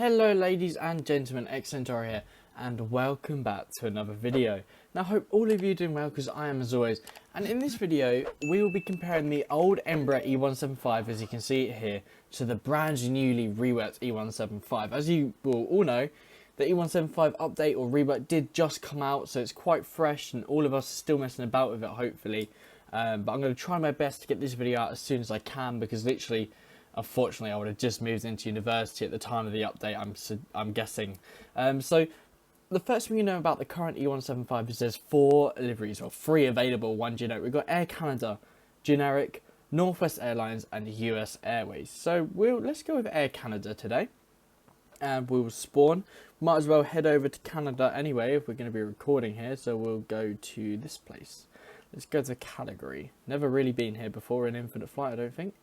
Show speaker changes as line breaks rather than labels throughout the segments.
Hello ladies and gentlemen, Xcentaur here, and welcome back to another video. Now I hope all of you are doing well, because I am as always, and in this video we will be comparing the old Embraer E175, as you can see it here, to the brand newly reworked E175. As you will all know, the E175 update or rework did just come out, so it's quite fresh and all of us are still messing about with it hopefully. But I'm going to try my best to get this video out as soon as I can, because literally, unfortunately, I would have just moved into university at the time of the update, I'm guessing. So the first thing you know about the current E175 is there's 4 liveries, or 3 available, one generic. We've got Air Canada, generic, Northwest Airlines and US Airways. So let's go with Air Canada today. And we'll spawn. Might as well head over to Canada anyway if we're going to be recording here. So we'll go to this place. Let's go to category. Never really been here before in Infinite Flight, I don't think.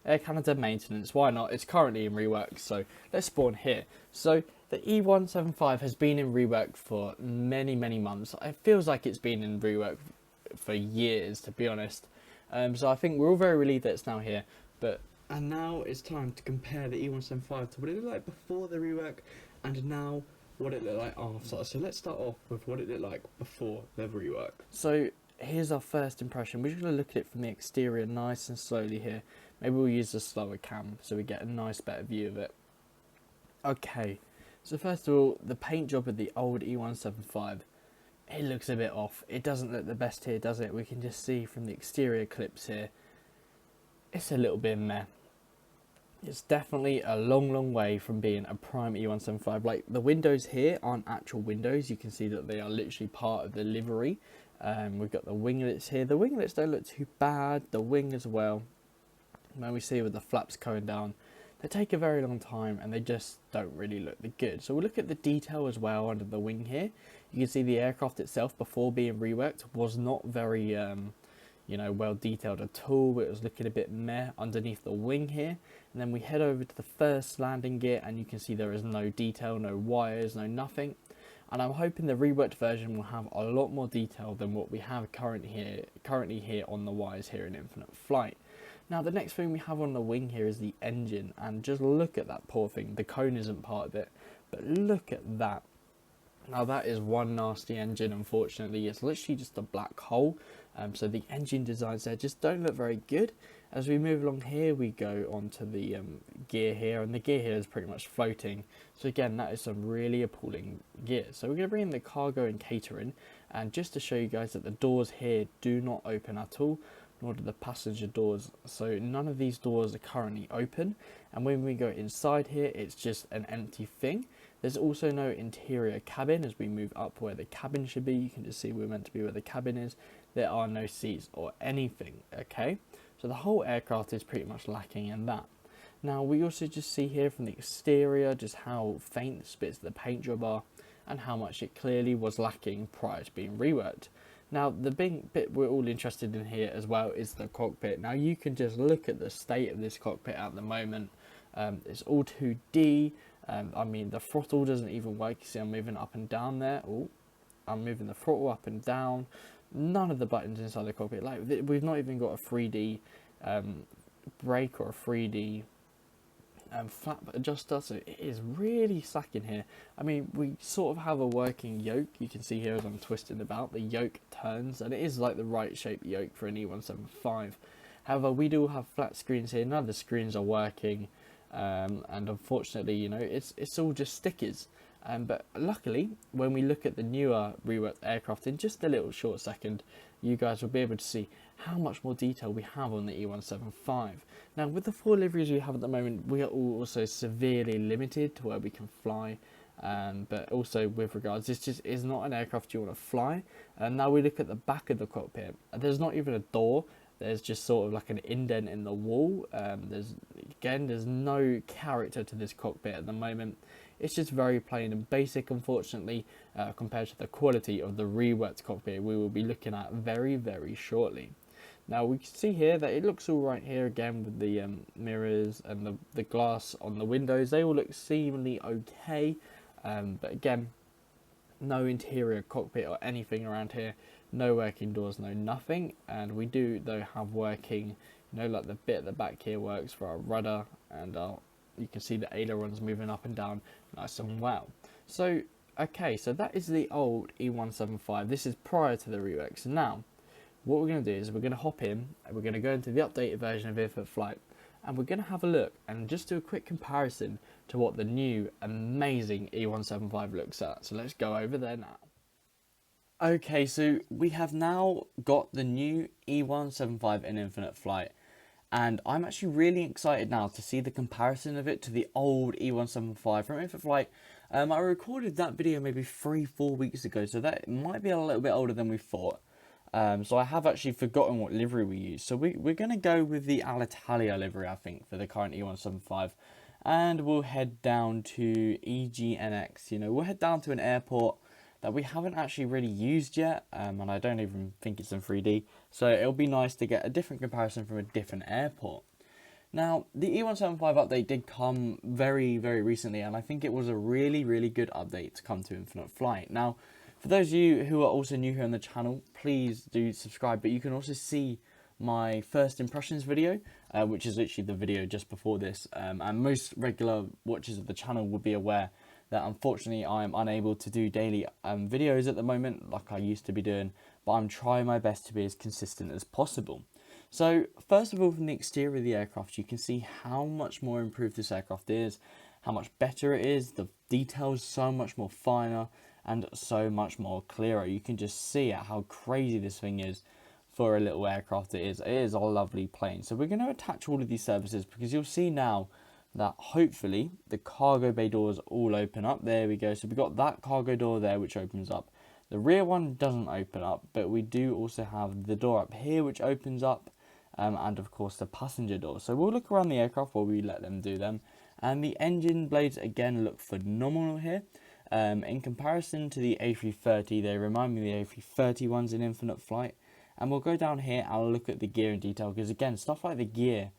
Air Canada maintenance, why not? It's currently in rework, so let's spawn here. So the E175 has been in rework for many months. It feels like it's been in rework for years, to be honest. So I think we're all very relieved that it's now here. And now it's time to compare the E175 to what it looked like before the rework and now what it looked like after. So let's start off with what it looked like before the rework. So here's our first impression. We're just going to look at it from the exterior nice and slowly here. Maybe we'll use a slower cam so we get a nice better view of it. Okay, so first of all, the paint job of the old E175, it looks a bit off. It doesn't look the best here, does it? We can just see from the exterior clips here, it's a little bit meh. It's definitely a long way from being a prime E175. Like, the windows here aren't actual windows. You can see that they are literally part of the livery. We've got the winglets here. The winglets don't look too bad. The wing as well. When we see with the flaps going down, they take a very long time and they just don't really look good. So we'll look at the detail as well under the wing here. You can see the aircraft itself before being reworked was not very well detailed at all. It was looking a bit meh underneath the wing here. And then we head over to the first landing gear and you can see there is no detail, no wires, no nothing. And I'm hoping the reworked version will have a lot more detail than what we have currently here on the wires here in Infinite Flight. Now the next thing we have on the wing here is the engine, and just look at that poor thing. The cone isn't part of it, but look at that. Now that is one nasty engine, unfortunately. It's literally just a black hole. So the engine designs there just don't look very good. As we move along here, we go onto the gear here, and the gear here is pretty much floating. So again, that is some really appalling gear. So we're going to bring in the cargo and catering, and just to show you guys that the doors here do not open at all, nor do the passenger doors. So none of these doors are currently open, and when we go inside here, it's just an empty thing. There's also no interior cabin. As we move up where the cabin should be, you can just see we're meant to be where the cabin is. There are no seats or anything, okay? So the whole aircraft is pretty much lacking in that. Now we also just see here from the exterior just how faint the bits of the paint job are and how much it clearly was lacking prior to being reworked. Now the big bit we're all interested in here as well is the cockpit. Now you can just look at the state of this cockpit at the moment. It's all 2D. I mean, the throttle doesn't even work. You see I'm moving up and down there. Oh, I'm moving the throttle up and down. None of the buttons inside the cockpit. Like, we've not even got a 3D brake or a 3D flap adjuster, so it is really slacking here. I mean, we sort of have a working yoke. You can see here as I'm twisting about, the yoke turns, and it is like the right shaped yoke for an E175. However, we do have flat screens here. None of the screens are working, and unfortunately, you know, it's all just stickers. But luckily, when we look at the newer reworked aircraft in just a little short second, you guys will be able to see how much more detail we have on the E175. Now, with the 4 liveries we have at the moment, we are also severely limited to where we can fly. But also with regards, this just is not an aircraft you want to fly. And now we look at the back of the cockpit. There's not even a door. There's just sort of like an indent in the wall. There's no character to this cockpit at the moment. It's just very plain and basic, unfortunately, compared to the quality of the reworked cockpit we will be looking at very shortly. Now we can see here that it looks all right here again with the mirrors and the glass on the windows. They all look seemingly okay, but again, no interior cockpit or anything around here. No working doors, no nothing. And we do though have working, you know, like the bit at the back here works for our rudder and our You can see the ailerons moving up and down nice and well. So, okay, so that is the old E175. This is prior to the rework. So now, what we're going to do is we're going to hop in and we're going to go into the updated version of Infinite Flight, and we're going to have a look and just do a quick comparison to what the new amazing E175 looks at. So let's go over there now. Okay, so we have now got the new E175 in Infinite Flight, and I'm actually really excited now to see the comparison of it to the old E175 from Infinite Flight. I recorded that video maybe 3-4 weeks ago, so that might be a little bit older than we thought. So I have actually forgotten what livery we use. So we're going to go with the Alitalia livery, I think, for the current E175. And we'll head down to EGNX. You know, we'll head down to an airport that we haven't actually really used yet. And I don't even think it's in 3D. So it'll be nice to get a different comparison from a different airport. Now, the E175 update did come very, very recently. And I think it was a really, really good update to come to Infinite Flight. Now, for those of you who are also new here on the channel, please do subscribe. But you can also see my first impressions video, which is literally the video just before this. And most regular watchers of the channel would be aware that unfortunately I'm unable to do daily videos at the moment like I used to be doing. But I'm trying my best to be as consistent as possible. So first of all, from the exterior of the aircraft, you can see how much more improved this aircraft is, how much better it is. The details so much more finer and so much more clearer. You can just see how crazy this thing is for a little aircraft it is. It is a lovely plane. So we're going to attach all of these services because you'll see now that hopefully the cargo bay doors all open up. There we go. So we've got that cargo door there which opens up. The rear one doesn't open up, but we do also have the door up here which opens up, and of course the passenger door. So we'll look around the aircraft while we let them do them. And the engine blades again look phenomenal here. In comparison to the A330, they remind me of the A330 ones in Infinite Flight. And we'll go down here and look at the gear in detail, because again, stuff like the gear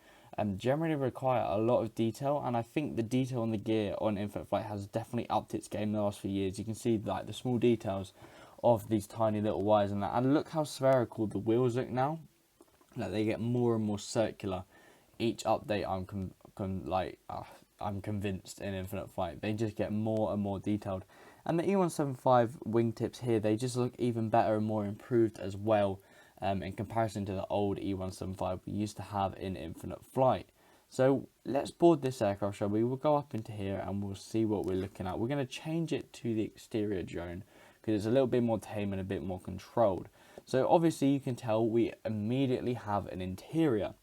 generally require a lot of detail, and I think the detail on the gear on Infinite Flight has definitely upped its game in the last few years. You can see like the small details of these tiny little wires and that, and look how spherical the wheels look now. Like they get more and more circular each update. I'm convinced in Infinite Flight they just get more and more detailed, and the E175 wingtips here, they just look even better and more improved as well, in comparison to the old E175 we used to have in Infinite Flight. So let's board this aircraft, shall we? We'll go up into here and we'll see what we're looking at. We're going to change it to the exterior drone because it's a little bit more tame and a bit more controlled. So obviously you can tell we immediately have an interior.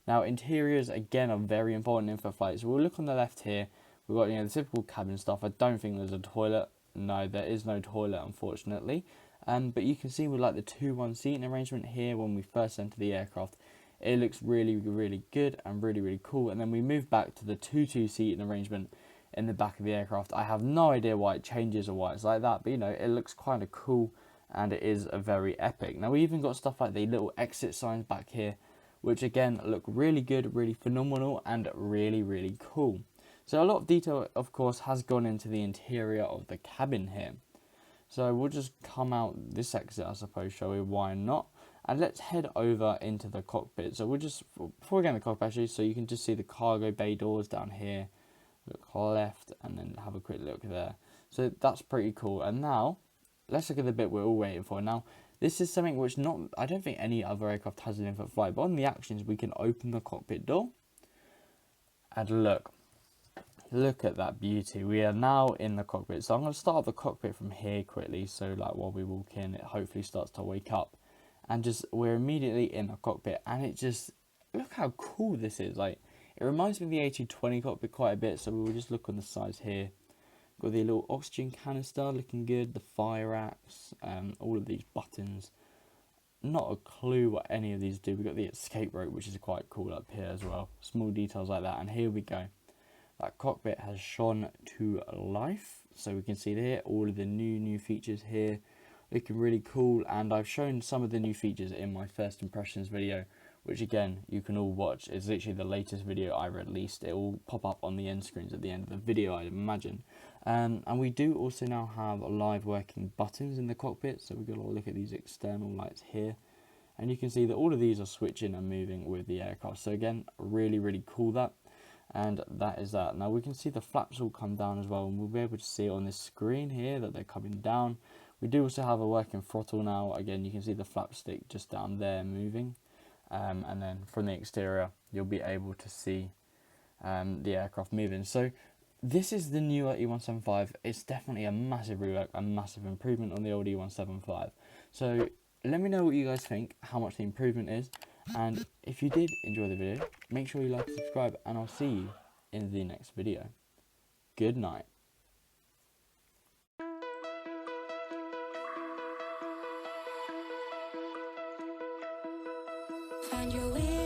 Now interiors again are very important in Infinite Flight. So we'll look on the left here. We've got, you know, the typical cabin stuff. I don't think there's a toilet. No, there is no toilet, unfortunately. But you can see with like the 2-1 seating arrangement here when we first enter the aircraft, it looks really, really good and really, really cool. And then we move back to the 2-2 seating arrangement in the back of the aircraft. I have no idea why it changes or why it's like that, but you know, it looks kind of cool and it is a very epic. Now we even got stuff like the little exit signs back here, which again look really good, really phenomenal and really, really cool. So a lot of detail, of course, has gone into the interior of the cabin here. So we'll just come out this exit, I suppose, shall we? Why not? And let's head over into the cockpit. So we'll just, before we get in the cockpit actually, so you can just see the cargo bay doors down here. Look left and then have a quick look there. So that's pretty cool. And now, let's look at the bit we're all waiting for. Now, this is something which I don't think any other aircraft has in Infinite Flight, but on the actions we can open the cockpit door. And look at that beauty. We are now in the cockpit. So I'm going to start the cockpit from here quickly. So like while we walk in, it hopefully starts to wake up. And just, we're immediately in the cockpit. And it just, look how cool this is. Like, it reminds me of the A220 cockpit quite a bit. So we'll just look on the sides here. Got the little oxygen canister looking good. The fire axe. All of these buttons. Not a clue what any of these do. We've got the escape rope, which is quite cool up here as well. Small details like that. And here we go. That cockpit has shone to life. So we can see there all of the new features here. Looking really cool. And I've shown some of the new features in my first impressions video, which again, you can all watch. It's literally the latest video I released. It will pop up on the end screens at the end of the video, I'd imagine. And we do also now have live working buttons in the cockpit. So we've got to look at these external lights here. And you can see that all of these are switching and moving with the aircraft. So again, really, really cool that. And that is that. Now we can see the flaps all come down as well, and we'll be able to see on this screen here that they're coming down. We do also have a working throttle now. Again, you can see the flap stick just down there moving, and then from the exterior you'll be able to see the aircraft moving. So this is the newer E175. It's definitely a massive rework, a massive improvement on the old E175. So let me know what you guys think, how much the improvement is, and if you did enjoy the video, make sure you like and subscribe, and I'll see you in the next video. Good night.
Find your way.